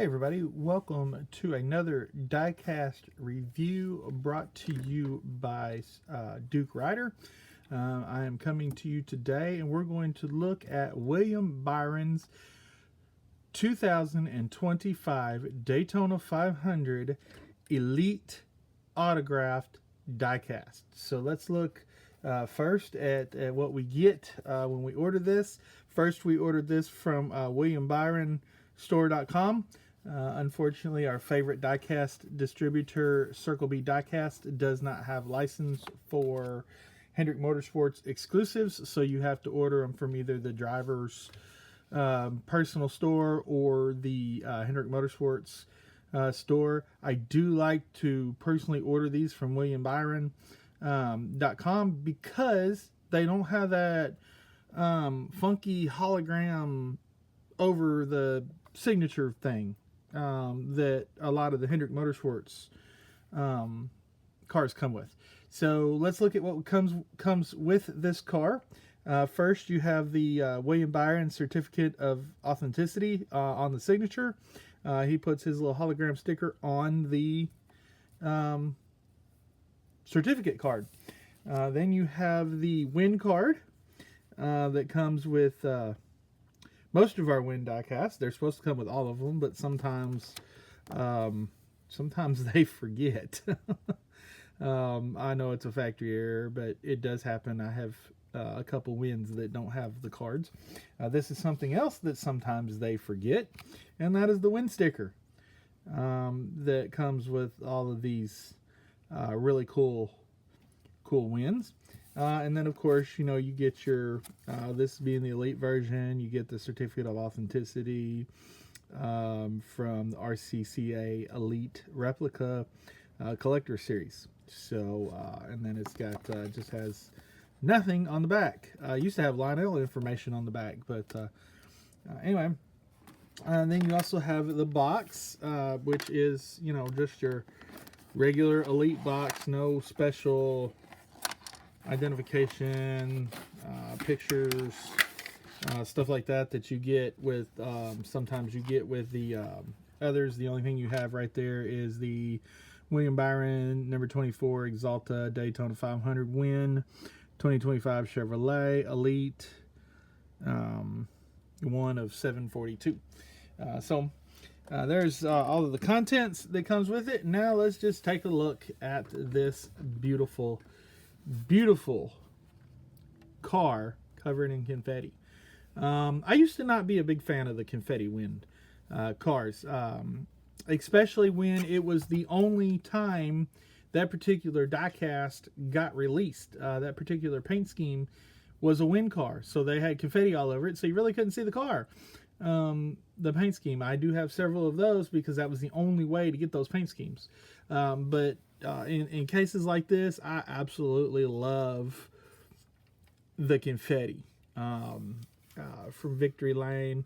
Hey everybody, welcome to another Diecast review brought to you by Duke Rider. I am coming to you today and we're going to look at William Byron's 2025 Daytona 500 Elite Autographed Diecast. So let's look first at what we get when we order this. First, we ordered this from WilliamByronStore.com. Unfortunately, our favorite diecast distributor, Circle B Diecast, does not have license for Hendrick Motorsports exclusives, so you have to order them from either the driver's personal store or the Hendrick Motorsports store. I do like to personally order these from WilliamByron.com because they don't have that funky hologram over the signature thing that a lot of the Hendrick Motorsports cars come with. So let's look at what comes with this car. First, you have the William Byron certificate of authenticity on the signature. He puts his little hologram sticker on the certificate card. Then you have the win card that comes with most of our win diecast. They're supposed to come with all of them, but sometimes they forget. I know it's a factory error, but it does happen. I have a couple wins that don't have the cards. This is something else that sometimes they forget, and that is the win sticker that comes with all of these really cool wins. And then, of course, you know, you get your, this being the elite version, you get the certificate of authenticity from the RCCA Elite Replica Collector Series. So, and then it's got, just has nothing on the back. Used to have Lionel information on the back, but anyway. And then you also have the box, which is, you know, just your regular elite box, no special identification, pictures, stuff like that you get with, sometimes you get with the others. The only thing you have right there is the William Byron number 24 Exalta Daytona 500 win 2025 Chevrolet Elite, 1 of 742. So there's all of the contents that comes with it. Now let's just take a look at this beautiful car covered in confetti. I used to not be a big fan of the confetti wind cars, especially when it was the only time that particular diecast got released. That particular paint scheme was a wind car, so they had confetti all over it, so you really couldn't see the car. The paint scheme, I do have several of those because that was the only way to get those paint schemes. But in cases like this, I absolutely love the confetti from Victory Lane.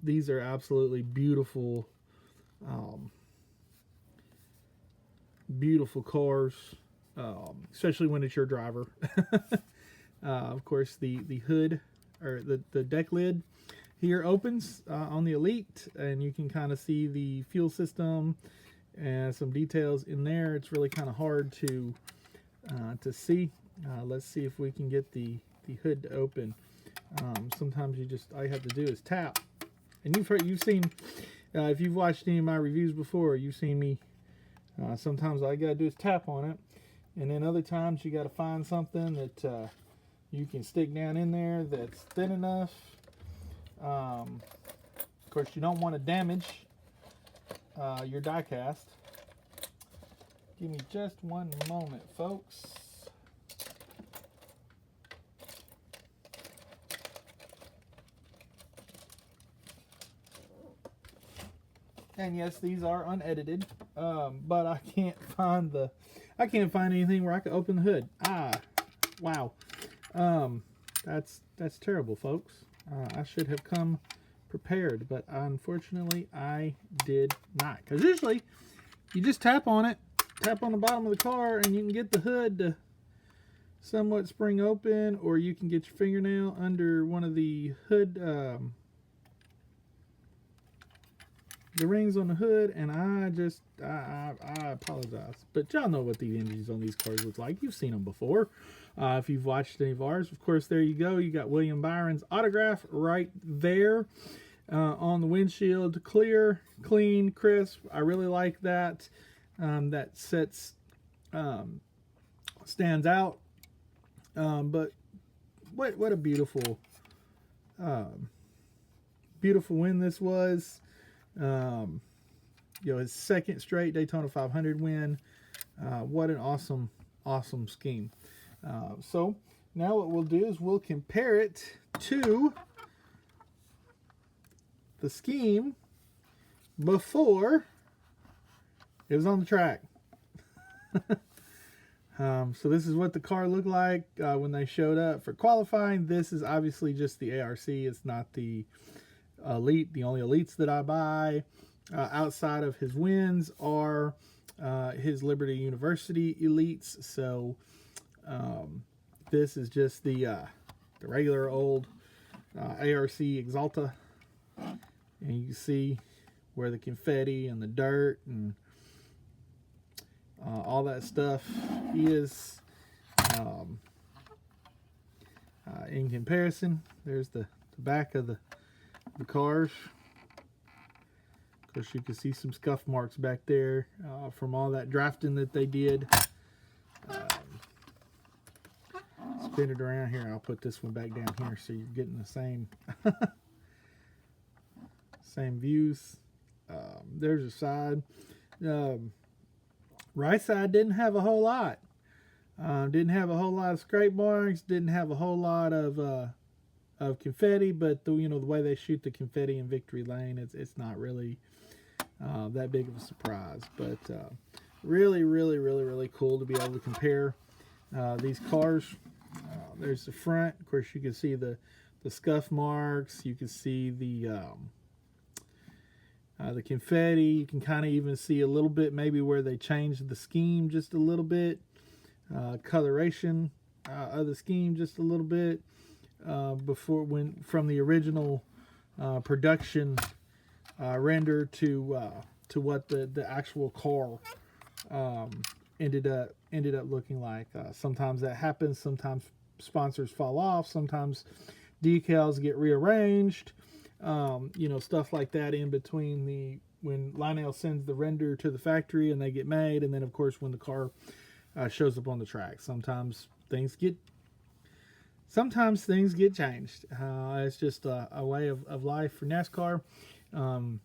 These are absolutely beautiful, beautiful cars, especially when it's your driver. Of course, the hood or the deck lid here opens on the Elite, and you can kind of see the fuel system and some details in there. It's really kind of hard to see. Let's see if we can get the hood to open. Sometimes all you have to do is tap, and you've seen if you've watched any of my reviews before, you've seen me. Sometimes all you gotta do is tap on it, and then other times you gotta find something that you can stick down in there that's thin enough. Of course, you don't want to damage your diecast. Give me just one moment, folks. And yes, these are unedited, but I can't find anything where I can open the hood. Wow. That's terrible, folks. I should have come prepared, but unfortunately I did not. Because usually you just tap on it, tap on the bottom of the car, and you can get the hood to somewhat spring open, or you can get your fingernail under one of the hood the rings on the hood, and I apologize, but y'all know what the engines on these cars look like. You've seen them before. If you've watched any of ours, of course, there you go. You got William Byron's autograph right there on the windshield. Clear, clean, crisp. I really like that. That stands out. But what a beautiful beautiful win this was. His second straight Daytona 500 win. What an awesome scheme. So now what we'll do is we'll compare it to the scheme before it was on the track. So this is what the car looked like when they showed up for qualifying. This is obviously just the ARC. It's not the Elite. The only Elites that I buy outside of his wins are his Liberty University Elites. So this is just the regular old ARC Exalta. And you can see where the confetti and the dirt and all that stuff is. In comparison, there's the back of the cars. Of course, you can see some scuff marks back there from all that drafting that they did. Spin it around here. I'll put this one back down here so you're getting the same same views. There's a side. Right side didn't have a whole lot. Didn't have a whole lot of scrape marks. Didn't have a whole lot of confetti. But the way they shoot the confetti in Victory Lane, it's not really that big of a surprise. But really cool to be able to compare these cars. There's the front. Of course, you can see the scuff marks. You can see the confetti. You can kind of even see a little bit maybe where they changed the scheme just a little bit. Coloration of the scheme just a little bit from the original production render to what the actual car ended up looking like. Sometimes that happens. Sometimes sponsors fall off. Sometimes decals get rearranged. Stuff like that in between when Lionel sends the render to the factory and they get made, and then of course when the car shows up on the track. Sometimes things get changed. It's just a way of life for NASCAR. Man,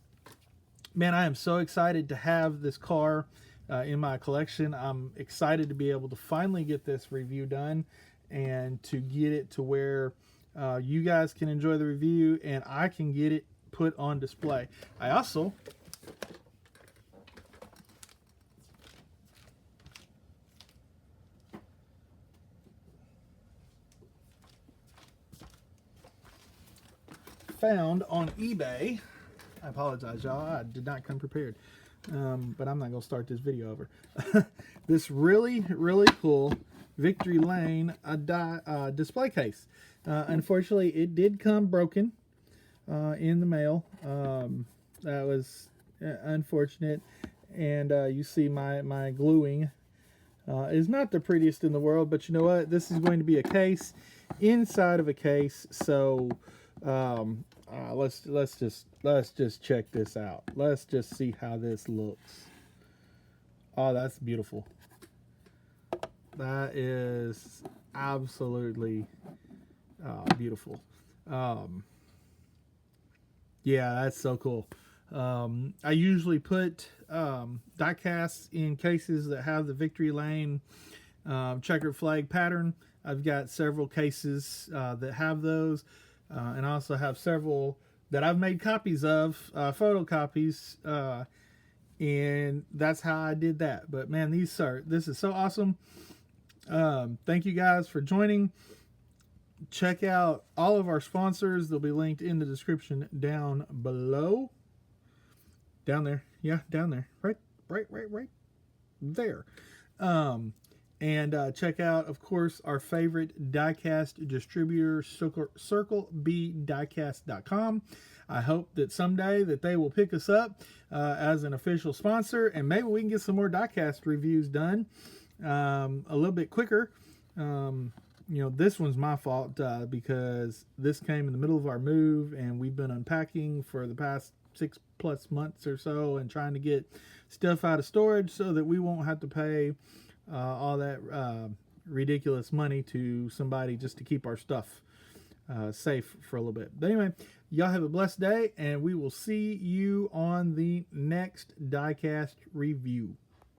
I am so excited to have this car in my collection. I'm excited to be able to finally get this review done and to get it to where you guys can enjoy the review and I can get it put on display. I also found on eBay. I apologize, y'all. I did not come prepared. But I'm not going to start this video over. This really cool Victory Lane display case. Unfortunately, it did come broken in the mail. That was unfortunate. And you see my gluing is not the prettiest in the world, but you know what? This is going to be a case inside of a case. So let's just check this out. Let's just see how this looks. Oh, that's beautiful. That is absolutely beautiful. Yeah, that's so cool. I usually put diecasts in cases that have the Victory Lane checkered flag pattern. I've got several cases that have those, and I also have several that I've made copies of, photocopies, and that's how I did that. But man, this is so awesome. Thank you guys for joining. Check out all of our sponsors. They'll be linked in the description down below. Down there. Yeah, down there. Right there. And check out, of course, our favorite diecast distributor, CircleB.diecast.com. I hope that someday that they will pick us up as an official sponsor, and maybe we can get some more diecast reviews done a little bit quicker. This one's my fault because this came in the middle of our move, and we've been unpacking for the past 6+ months or so and trying to get stuff out of storage so that we won't have to pay all that ridiculous money to somebody just to keep our stuff safe for a little bit. But anyway, y'all have a blessed day, and we will see you on the next diecast review.